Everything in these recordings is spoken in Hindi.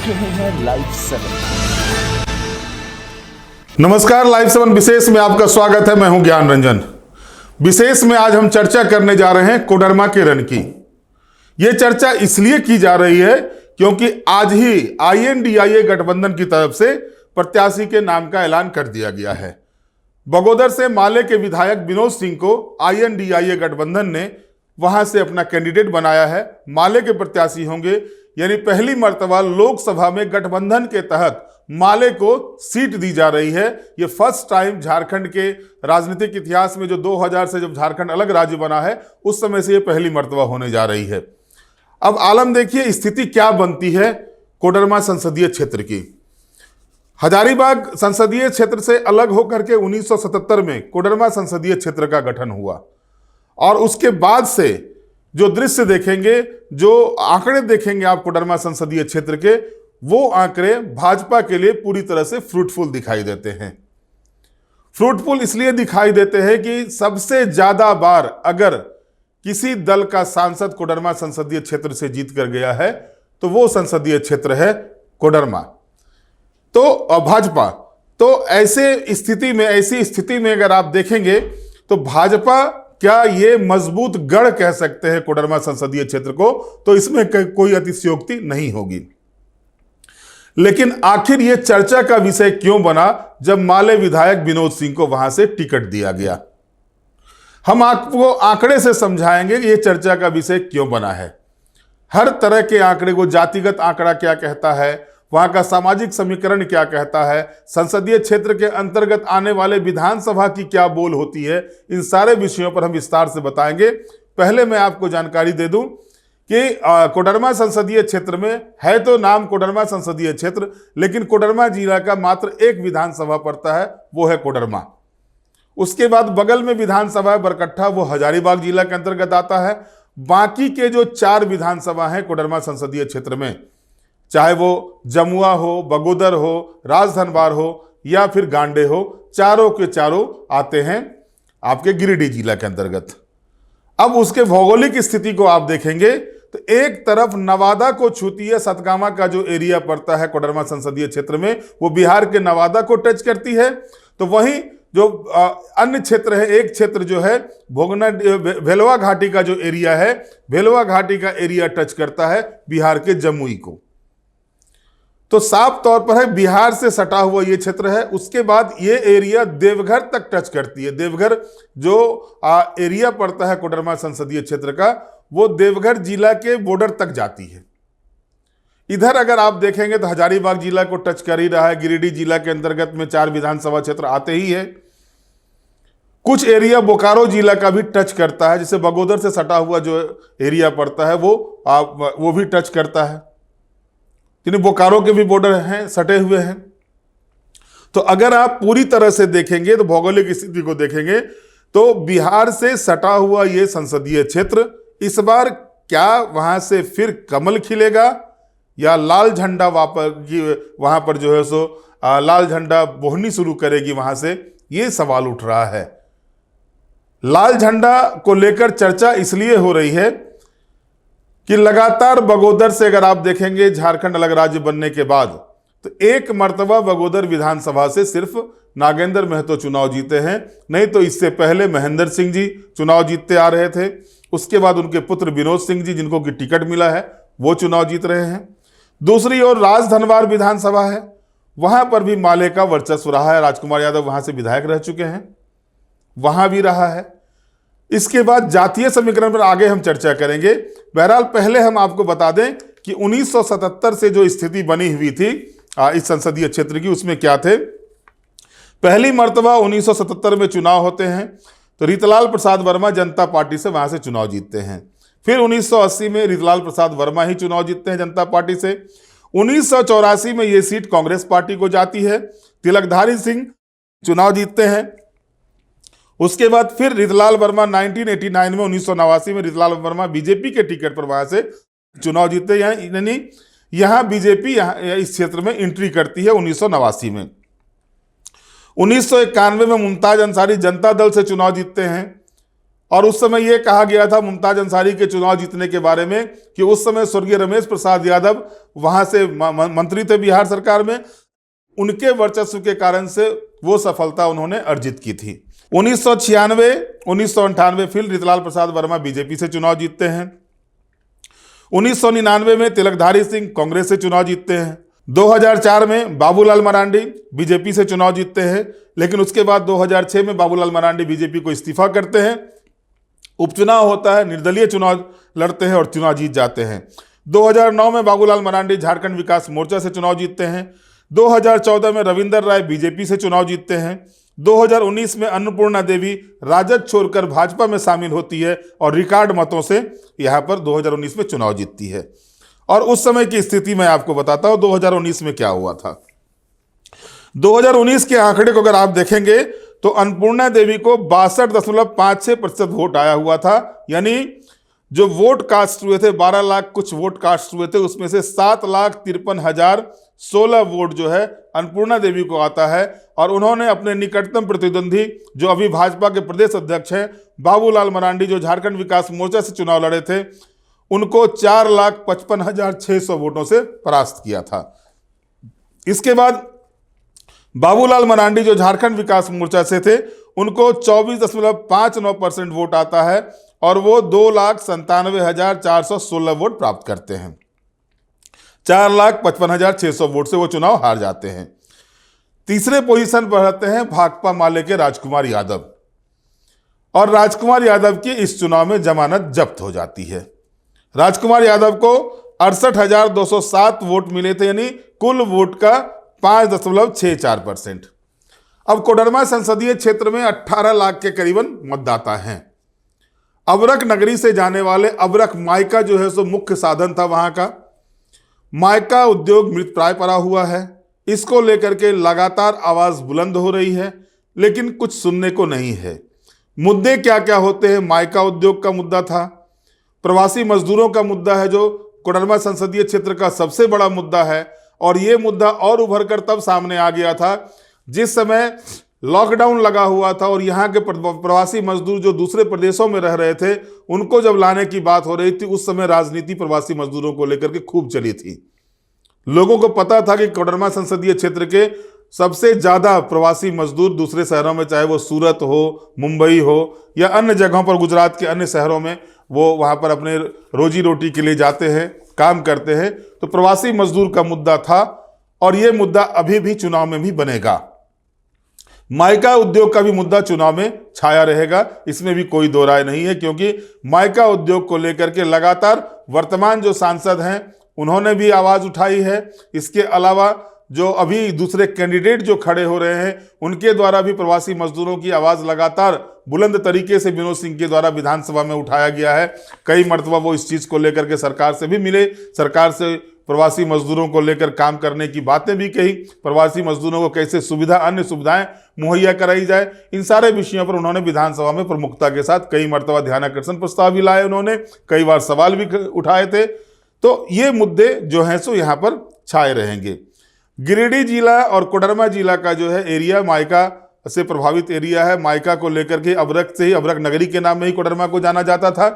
रहे हैं लाइव 7। नमस्कार, लाइव 7 विशेष में आपका स्वागत है। मैं हूं ज्ञान रंजन। विशेष में आज हम चर्चा करने जा रहे हैं कोडरमा के रण की। यह चर्चा इसलिए की जा रही है क्योंकि आज ही INDIA गठबंधन की तरफ से प्रत्याशी के नाम का ऐलान कर दिया गया है। बगोदर से माले के विधायक विनोद सिंह को INDIA गठबंधन ने वहां से अपना कैंडिडेट बनाया है। माले के प्रत्याशी होंगे, यानी पहली मर्तबा लोकसभा में गठबंधन के तहत माले को सीट दी जा रही है। ये फर्स्ट टाइम झारखंड के राजनीतिक इतिहास में, जो 2000 से जब झारखंड अलग राज्य बना है उस समय से ये पहली मर्तबा होने जा रही है। अब आलम देखिए, स्थिति क्या बनती है कोडरमा संसदीय क्षेत्र की। हजारीबाग संसदीय क्षेत्र से अलग होकर के 1977 में कोडरमा संसदीय क्षेत्र का गठन हुआ और उसके बाद से जो दृश्य देखेंगे, जो आंकड़े देखेंगे आप कोडरमा संसदीय क्षेत्र के, वो आंकड़े भाजपा के लिए पूरी तरह से फ्रूटफुल दिखाई देते हैं। फ्रूटफुल इसलिए दिखाई देते हैं कि सबसे ज्यादा बार अगर किसी दल का सांसद कोडरमा संसदीय क्षेत्र से जीत कर गया है तो वो संसदीय क्षेत्र है कोडरमा, तो भाजपा। तो ऐसी स्थिति में अगर आप देखेंगे तो भाजपा क्या ये मजबूत गढ़ कह सकते हैं कोडरमा संसदीय क्षेत्र को, तो इसमें कोई अतिशयोक्ति नहीं होगी। लेकिन आखिर ये चर्चा का विषय क्यों बना जब माले विधायक विनोद सिंह को वहां से टिकट दिया गया? हम आपको आंकड़े से समझाएंगे कि ये चर्चा का विषय क्यों बना है। हर तरह के आंकड़े को, जातिगत आंकड़ा क्या कहता है, वहां का सामाजिक समीकरण क्या कहता है, संसदीय क्षेत्र के अंतर्गत आने वाले विधानसभा की क्या बोल होती है, इन सारे विषयों पर हम विस्तार से बताएंगे। पहले मैं आपको जानकारी दे दूं कि कोडरमा संसदीय क्षेत्र में है तो नाम कोडरमा संसदीय क्षेत्र, लेकिन कोडरमा जिला का मात्र एक विधानसभा पड़ता है, वो है कोडरमा। उसके बाद बगल में विधानसभा है बरकट्ठा, वो हजारीबाग जिला के अंतर्गत आता है। बाकी के जो 4 विधानसभा हैं कोडरमा संसदीय क्षेत्र में, चाहे वो जमुआ हो, बगोदर हो, राजधनवार हो या फिर गांडे हो, चारों के चारों आते हैं आपके गिरिडीह जिला के अंतर्गत। अब उसके भौगोलिक स्थिति को आप देखेंगे तो एक तरफ नवादा को छूती है, सतगामा का जो एरिया पड़ता है कोडरमा संसदीय क्षेत्र में, वो बिहार के नवादा को टच करती है। तो वहीं जो अन्य क्षेत्र है, एक क्षेत्र जो है भोगना भेलवा घाटी का जो एरिया है, भेलवा घाटी का एरिया टच करता है बिहार के जमुई को। तो साफ तौर पर है बिहार से सटा हुआ ये क्षेत्र है। उसके बाद ये एरिया देवघर तक टच करती है। देवघर जो एरिया पड़ता है कोडरमा संसदीय क्षेत्र का, वो देवघर जिला के बॉर्डर तक जाती है। इधर अगर आप देखेंगे तो हजारीबाग जिला को टच कर ही रहा है। गिरिडीह जिला के अंतर्गत में 4 विधानसभा क्षेत्र आते ही है। कुछ एरिया बोकारो जिला का भी टच करता है, जिसे बगोदर से सटा हुआ जो एरिया पड़ता है वो भी टच करता है। यानी बोकारो के भी बॉर्डर हैं, सटे हुए हैं। तो अगर आप पूरी तरह से देखेंगे तो भौगोलिक स्थिति को देखेंगे तो बिहार से सटा हुआ ये संसदीय क्षेत्र, इस बार क्या वहां से फिर कमल खिलेगा या लाल झंडा वहां पर जो है सो लाल झंडा बोहनी शुरू करेगी वहां से, ये सवाल उठ रहा है। लाल झंडा को लेकर चर्चा इसलिए हो रही है कि लगातार बगोदर से अगर आप देखेंगे झारखंड अलग राज्य बनने के बाद, तो एक मर्तबा बगोदर विधानसभा से सिर्फ नागेंद्र महतो चुनाव जीते हैं। नहीं तो इससे पहले महेंद्र सिंह जी चुनाव जीतते आ रहे थे। उसके बाद उनके पुत्र विनोद सिंह जी, जिनको कि टिकट मिला है, वो चुनाव जीत रहे हैं। दूसरी ओर राजधनवार विधानसभा है, वहां पर भी माले का वर्चस्व रहा है। राजकुमार यादव वहां से विधायक रह चुके हैं, वहां भी रहा है। इसके बाद जातीय समीकरण पर आगे हम चर्चा करेंगे। बहरहाल पहले हम आपको बता दें कि 1977 से जो स्थिति बनी हुई थी इस संसदीय क्षेत्र की, उसमें क्या थे। पहली मर्तबा 1977 में चुनाव होते हैं तो रीतलाल प्रसाद वर्मा जनता पार्टी से वहां से चुनाव जीतते हैं। फिर 1980 में रीतलाल प्रसाद वर्मा ही चुनाव जीतते हैं जनता पार्टी से। 1984 में ये सीट कांग्रेस पार्टी को जाती है, तिलकधारी सिंह चुनाव जीतते हैं। उसके बाद फिर रीतलाल वर्मा 1989 में 1989 में रीतलाल वर्मा बीजेपी के टिकट पर वहां से चुनाव जीतते हैं। यानी यहां बीजेपी इस क्षेत्र में एंट्री करती है 1989 में। 1991 में मुमताज अंसारी जनता दल से चुनाव जीतते हैं। और उस समय यह कहा गया था मुमताज अंसारी के चुनाव जीतने के बारे में कि उस समय स्वर्गीय रमेश प्रसाद यादव वहां से मंत्री थे बिहार सरकार में, उनके वर्चस्व के कारण से वो सफलता उन्होंने अर्जित की थी। 1996, 1998 फिर रितलाल प्रसाद वर्मा बीजेपी से चुनाव जीतते हैं। 1999 में तिलकधारी सिंह कांग्रेस से चुनाव जीतते हैं। 2004 में बाबूलाल मरांडी बीजेपी से चुनाव जीतते हैं, लेकिन उसके बाद 2006 में बाबूलाल मरांडी बीजेपी को इस्तीफा करते हैं। उपचुनाव होता है, निर्दलीय चुनाव लड़ते हैं और चुनाव जीत जाते हैं। 2009 में बाबूलाल मरांडी झारखंड विकास मोर्चा से चुनाव जीतते हैं। 2014 में रविंदर राय बीजेपी से चुनाव जीतते हैं। 2019 में अन्नपूर्णा देवी राजद छोड़कर भाजपा में शामिल होती है और रिकॉर्ड मतों से यहां पर 2019 में चुनाव जीतती है। और उस समय की स्थिति मैं आपको बताता हूं 2019 में क्या हुआ था। 2019 के आंकड़े को अगर आप देखेंगे तो अन्नपूर्णा देवी को 62.56% वोट आया हुआ था, यानी जो वोट कास्ट हुए थे 12 लाख कुछ वोट कास्ट हुए थे, उसमें से 7,53,016 वोट जो है अन्नपूर्णा देवी को आता है। और उन्होंने अपने निकटतम प्रतिद्वंदी जो अभी भाजपा के प्रदेश अध्यक्ष हैं बाबूलाल मरांडी, जो झारखंड विकास मोर्चा से चुनाव लड़े थे, उनको 4,55,600 वोटों से परास्त किया था। इसके बाद बाबूलाल मरांडी जो झारखंड विकास मोर्चा से थे, उनको 24.59% वोट आता है और वो 2,97,416 वोट प्राप्त करते हैं। 4,55,600 वोट से वो चुनाव हार जाते हैं। तीसरे पोजीशन पर रहते हैं भाकपा माले के राजकुमार यादव, और राजकुमार यादव की इस चुनाव में जमानत जब्त हो जाती है। राजकुमार यादव को 68,207 वोट मिले थे, यानी कुल वोट का 5.64%। अब कोडरमा संसदीय क्षेत्र में 18 लाख के करीबन मतदाता हैं। अबरक नगरी से जाने वाले अबरक मायका जो है सो मुख्य साधन था वहां का। मायका उद्योग मृतप्राय पड़ा हुआ है। इसको लेकर के लगातार आवाज बुलंद हो रही है, लेकिन कुछ सुनने को नहीं है। मुद्दे क्या क्या होते हैं? मायका उद्योग का मुद्दा था, प्रवासी मजदूरों का मुद्दा है जो कोडरमा संसदीय क्षेत्र का सबसे बड़ा मुद्दा है। और ये मुद्दा और उभर कर तब सामने आ गया था जिस समय लॉकडाउन लगा हुआ था और यहाँ के प्रवासी मजदूर जो दूसरे प्रदेशों में रह रहे थे, उनको जब लाने की बात हो रही थी, उस समय राजनीति प्रवासी मजदूरों को लेकर के खूब चली थी। लोगों को पता था कि कोडरमा संसदीय क्षेत्र के सबसे ज्यादा प्रवासी मजदूर दूसरे शहरों में, चाहे वो सूरत हो, मुंबई हो या अन्य जगहों पर, गुजरात के अन्य शहरों में, वो वहां पर अपने रोजी रोटी के लिए जाते हैं, काम करते हैं। तो प्रवासी मजदूर का मुद्दा था और ये मुद्दा अभी भी चुनाव में भी बनेगा। मायका उद्योग का भी मुद्दा चुनाव में छाया रहेगा, इसमें भी कोई दो राय नहीं है, क्योंकि मायका उद्योग को लेकर के लगातार वर्तमान जो सांसद हैं उन्होंने भी आवाज उठाई है। इसके अलावा जो अभी दूसरे कैंडिडेट जो खड़े हो रहे हैं उनके द्वारा भी प्रवासी मजदूरों की आवाज लगातार बुलंद तरीके से विनोद सिंह के द्वारा विधानसभा में उठाया गया है। कई मर्तबा वो इस चीज को लेकर के सरकार से भी मिले, सरकार से प्रवासी मजदूरों को लेकर काम करने की बातें भी कही, प्रवासी मजदूरों को कैसे अन्य सुविधाएं मुहैया कराई जाए, इन सारे विषयों पर उन्होंने विधानसभा में प्रमुखता के साथ कई मर्तबा ध्यानाकर्षण प्रस्ताव भी लाए, उन्होंने कई बार सवाल भी उठाए थे। तो ये मुद्दे जो हैं सो यहाँ पर छाए रहेंगे। गिरिडीह जिला और कोडरमा जिला का जो है एरिया मायका से प्रभावित एरिया है। मायका को लेकर के अबरक से ही, अबरक नगरी के नाम में ही कोडरमा को जाना जाता था।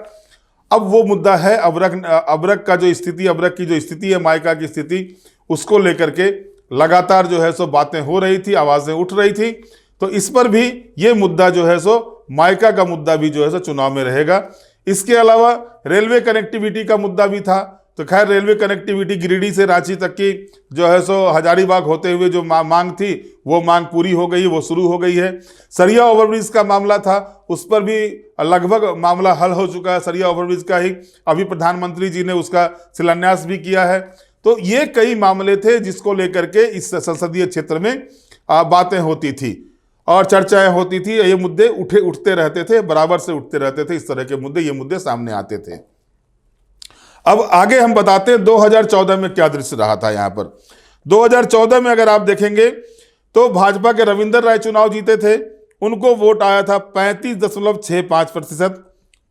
अब वो मुद्दा है अबरक का जो स्थिति, अबरक की जो स्थिति है, मायका की स्थिति, उसको लेकर के लगातार जो है सो बातें हो रही थी, आवाजें उठ रही थी। तो इस पर भी ये मुद्दा जो है सो मायका का मुद्दा भी जो है सो चुनाव में रहेगा। इसके अलावा रेलवे कनेक्टिविटी का मुद्दा भी था। तो खैर रेलवे कनेक्टिविटी गिरिडीह से रांची तक की जो है सो हजारीबाग होते हुए जो मांग थी, वो मांग पूरी हो गई, वो शुरू हो गई है। सरिया ओवरब्रिज का मामला था, उस पर भी लगभग मामला हल हो चुका है। सरिया ओवरब्रिज का ही अभी प्रधानमंत्री जी ने उसका शिलान्यास भी किया है। तो ये कई मामले थे जिसको लेकर के इस संसदीय क्षेत्र में बातें होती थी और चर्चाएं होती थी। ये मुद्दे उठते रहते थे, बराबर से उठते रहते थे। इस तरह के मुद्दे, ये मुद्दे सामने आते थे। अब आगे हम बताते हैं 2014 में क्या दृश्य रहा था। यहाँ पर 2014 में अगर आप देखेंगे तो भाजपा के रविंदर राय चुनाव जीते थे, उनको वोट आया था 35.65%।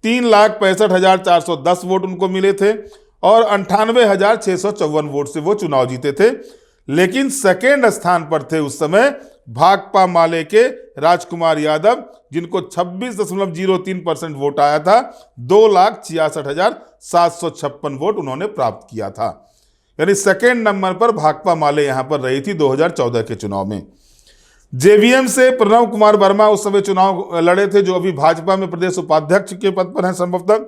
3,65,410 वोट उनको मिले थे और 98,654 वोट से वो चुनाव जीते थे। लेकिन सेकेंड स्थान पर थे उस समय भाकपा माले के राजकुमार यादव, जिनको 26.03% वोट आया था। 2,66,756 वोट उन्होंने प्राप्त किया था। यानी सेकेंड नंबर पर भाकपा माले यहां पर रही थी 2014 के चुनाव में। जेवीएम से प्रणव कुमार वर्मा उस समय चुनाव लड़े थे, जो अभी भाजपा में प्रदेश उपाध्यक्ष के पद पर हैं संभवतः।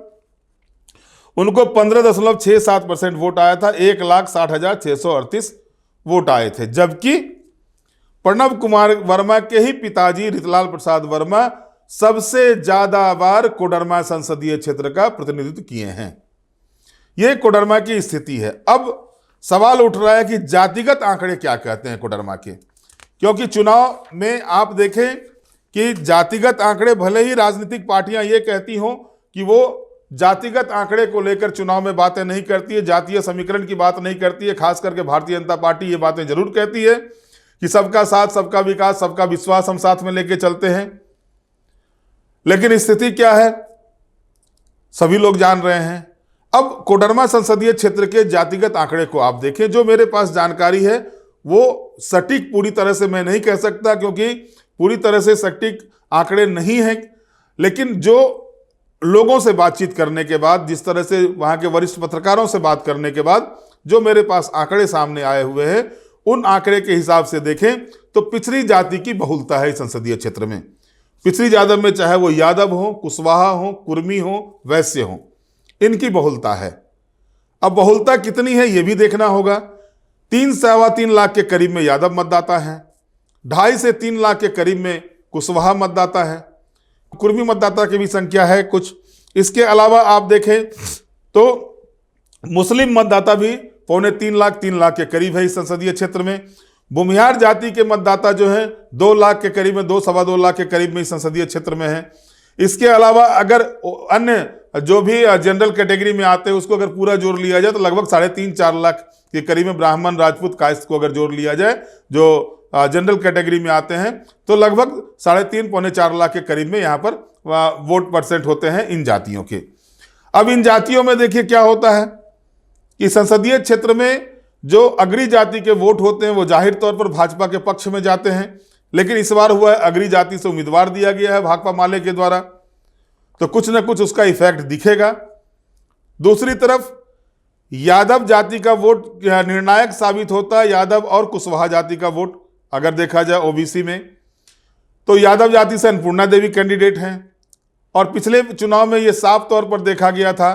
उनको 15.67% वोट आया था। 1,60,638 वोट आए थे। जबकि प्रणव कुमार वर्मा के ही पिताजी रितलाल प्रसाद वर्मा सबसे ज्यादा बार कोडरमा संसदीय क्षेत्र का प्रतिनिधित्व किए हैं। यह कोडरमा की स्थिति है। अब सवाल उठ रहा है कि जातिगत आंकड़े क्या कहते हैं कोडरमा के, क्योंकि चुनाव में आप देखें कि जातिगत आंकड़े, भले ही राजनीतिक पार्टियां ये कहती हों कि वो जातिगत आंकड़े को लेकर चुनाव में बातें नहीं करती है, जातीय समीकरण की बात नहीं करती है, खास करके भारतीय जनता पार्टी ये बातें जरूर कहती है कि सबका साथ, सबका विकास, सबका विश्वास हम साथ में लेके चलते हैं। लेकिन स्थिति क्या है सभी लोग जान रहे हैं। अब कोडरमा संसदीय क्षेत्र के जातिगत आंकड़े को आप देखें। जो मेरे पास जानकारी है वो सटीक पूरी तरह से मैं नहीं कह सकता, क्योंकि पूरी तरह से सटीक आंकड़े नहीं हैं, लेकिन जो लोगों से बातचीत करने के बाद, जिस तरह से वहां के वरिष्ठ पत्रकारों से बात करने के बाद जो मेरे पास आंकड़े सामने आए हुए हैं, उन आंकड़े के हिसाब से देखें तो पिछड़ी जाति की बहुलता है इस संसदीय क्षेत्र में। पिछड़ी जाति में चाहे वो यादव हो, कुशवाहा हो, कुर्मी हो, वैश्य हो, इनकी बहुलता है। अब बहुलता कितनी है ये भी देखना होगा। 3-3.25 लाख के करीब में यादव मतदाता हैं, 2.5 से 3 लाख के करीब में कुशवाहा मतदाता है, कुर्मी मतदाता की भी संख्या है कुछ। इसके अलावा आप देखें तो मुस्लिम मतदाता भी 3 लाख के करीब है इस संसदीय क्षेत्र में। भूमिहार जाति के मतदाता जो है 2 लाख के करीब में, 2-2.25 लाख के करीब में इस संसदीय क्षेत्र में है। इसके अलावा अगर अन्य जो भी जनरल कैटेगरी में आते हैं उसको अगर पूरा जोड़ लिया जाए तो लगभग 3.5-4 लाख के करीब में ब्राह्मण, राजपूत, कायस्थ को अगर जोड़ लिया जाए जो जनरल कैटेगरी में आते हैं, तो लगभग 3.5-4 लाख के करीब में यहाँ पर वोट परसेंट होते हैं इन जातियों के। अब इन जातियों में देखिए क्या होता है कि संसदीय क्षेत्र में जो अग्री जाति के वोट होते हैं वो जाहिर तौर पर भाजपा के पक्ष में जाते हैं, लेकिन इस बार हुआ है अग्री जाति से उम्मीदवार दिया गया है भाकपा माले के द्वारा, तो कुछ ना कुछ उसका इफेक्ट दिखेगा। दूसरी तरफ यादव जाति का वोट निर्णायक साबित होता है। यादव और कुशवाहा जाति का वोट अगर देखा जाए ओबीसी में, तो यादव जाति से अन्नपूर्णा देवी कैंडिडेट हैं, और पिछले चुनाव में यह साफ तौर पर देखा गया था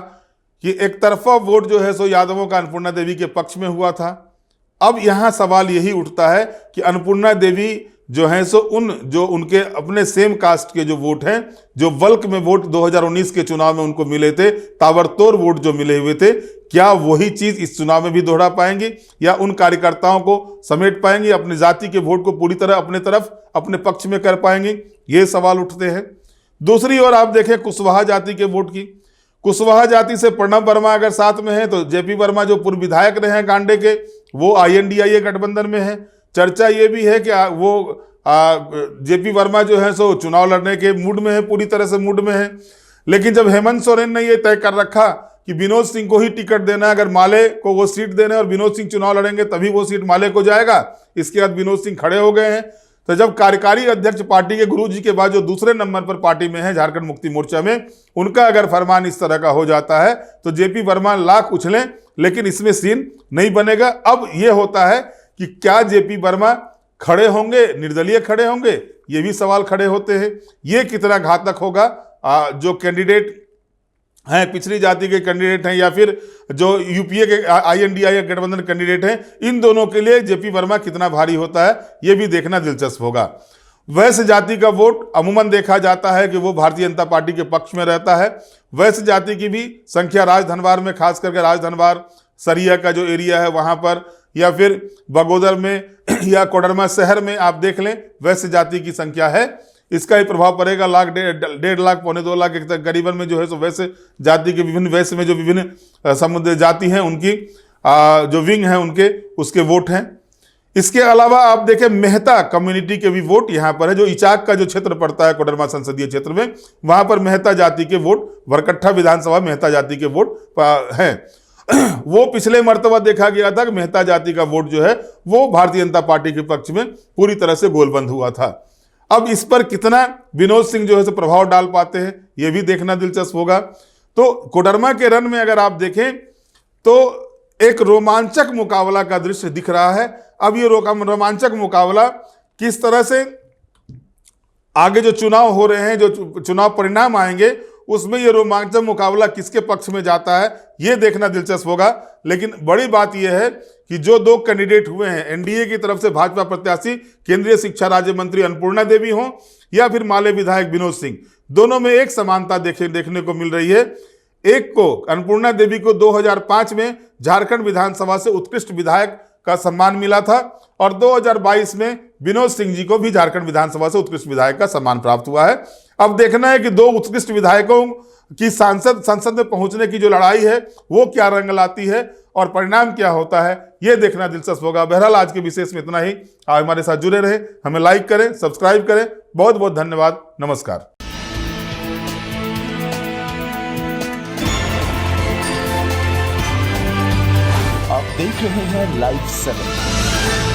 कि एक तरफा वोट जो है सो यादवों का अन्नपूर्णा देवी के पक्ष में हुआ था। अब यहां सवाल यही उठता है कि अन्नपूर्णा देवी जो है सो जो उनके अपने सेम कास्ट के जो वोट हैं, जो बल्क में वोट 2019 के चुनाव में उनको मिले थे, ताबड़तोड़ वोट जो मिले हुए थे, क्या वही चीज इस चुनाव में भी दोहरा पाएंगे या उन कार्यकर्ताओं को समेट पाएंगे, अपनी जाति के वोट को पूरी तरह अपने तरफ, अपने पक्ष में कर पाएंगे, ये सवाल उठते हैं। दूसरी ओर आप देखें कुशवाहा जाति के वोट की। कुशवाहा जाति से प्रणव वर्मा अगर साथ में है तो जेपी वर्मा जो पूर्व विधायक रहे हैं गांडे के, वो INDIA गठबंधन में है। चर्चा ये भी है कि वो जेपी वर्मा जो है सो चुनाव लड़ने के मूड में है, पूरी तरह से मूड में है। लेकिन जब हेमंत सोरेन ने ये तय कर रखा कि विनोद सिंह को ही टिकट देना है, अगर माले को वो सीट देना है और विनोद सिंह चुनाव लड़ेंगे तभी वो सीट माले को जाएगा, इसके बाद विनोद सिंह खड़े हो गए हैं। तो जब कार्यकारी अध्यक्ष पार्टी के गुरुजी के बाद जो दूसरे नंबर पर पार्टी में है झारखंड मुक्ति मोर्चा में, उनका अगर फरमान इस तरह का हो जाता है तो जेपी वर्मा लाख उछलें लेकिन इसमें सीन नहीं बनेगा। अब यह होता है कि क्या जेपी वर्मा खड़े होंगे, निर्दलीय खड़े होंगे, ये भी सवाल खड़े होते हैं। ये कितना घातक होगा जो कैंडिडेट हैं, पिछड़ी जाति के कैंडिडेट हैं या फिर जो यूपीए के INDIA गठबंधन कैंडिडेट हैं, इन दोनों के लिए जेपी वर्मा कितना भारी होता है ये भी देखना दिलचस्प होगा। वैश्य जाति का वोट अमूमन देखा जाता है कि वो भारतीय जनता पार्टी के पक्ष में रहता है। वैश्य जाति की भी संख्या राजधनवार में, खास करके राजधनवार सरिया का जो एरिया है वहां पर, या फिर बगोदर में या कोडरमा शहर में आप देख लें, वैश्य जाति की संख्या है। इसका ही प्रभाव पड़ेगा। 1.5 लाख 1.25 लाख के करीबन में जो है सो वैश्य जाति के विभिन्न वैश्य में जो विभिन्न समुदाय जाति हैं उनकी जो विंग है उनके उसके वोट हैं। इसके अलावा आप देखें मेहता कम्युनिटी के भी वोट यहाँ पर है। जो इचाक का जो क्षेत्र पड़ता है कोडरमा संसदीय क्षेत्र में, वहां पर मेहता जाति के वोट, भरकट्ठा विधानसभा मेहता जाति के वोट हैं। वो पिछले मर्तबा देखा गया था कि मेहता जाति का वोट जो है वो भारतीय जनता पार्टी के पक्ष में पूरी तरह से गोलबंद हुआ था। अब इस पर कितना विनोद सिंह जो है सो प्रभाव डाल पाते हैं, ये भी देखना दिलचस्प होगा। तो कोडरमा के रण में अगर आप देखें तो एक रोमांचक मुकाबला का दृश्य दिख रहा है। अब ये रोमांचक मुकाबला किस तरह से आगे जो चुनाव हो रहे हैं, जो चुनाव परिणाम आएंगे, उसमें ये रोमांचक मुकाबला किसके पक्ष में जाता है, ये देखना दिलचस्प होगा। लेकिन बड़ी बात यह है कि जो दो कैंडिडेट हुए हैं एनडीए की तरफ से, भाजपा प्रत्याशी केंद्रीय शिक्षा राज्य मंत्री अन्नपूर्णा देवी हों या फिर माले विधायक विनोद सिंह, दोनों में एक समानता देखने को मिल रही है। एक को, अन्नपूर्णा देवी को 2005 में झारखंड विधानसभा से उत्कृष्ट विधायक का सम्मान मिला था और 2022 में विनोद सिंह जी को भी झारखंड विधानसभा से उत्कृष्ट विधायक का सम्मान प्राप्त हुआ है। अब देखना है कि दो उत्कृष्ट विधायकों की संसद में पहुंचने की जो लड़ाई है वो क्या रंग लाती है और परिणाम क्या होता है, ये देखना दिलचस्प होगा। बहरहाल आज के विशेष में इतना ही। आप हमारे साथ जुड़े रहे, हमें लाइक करें, सब्सक्राइब करें। बहुत बहुत धन्यवाद। नमस्कार। आप देख रहे हैं लाइव 7।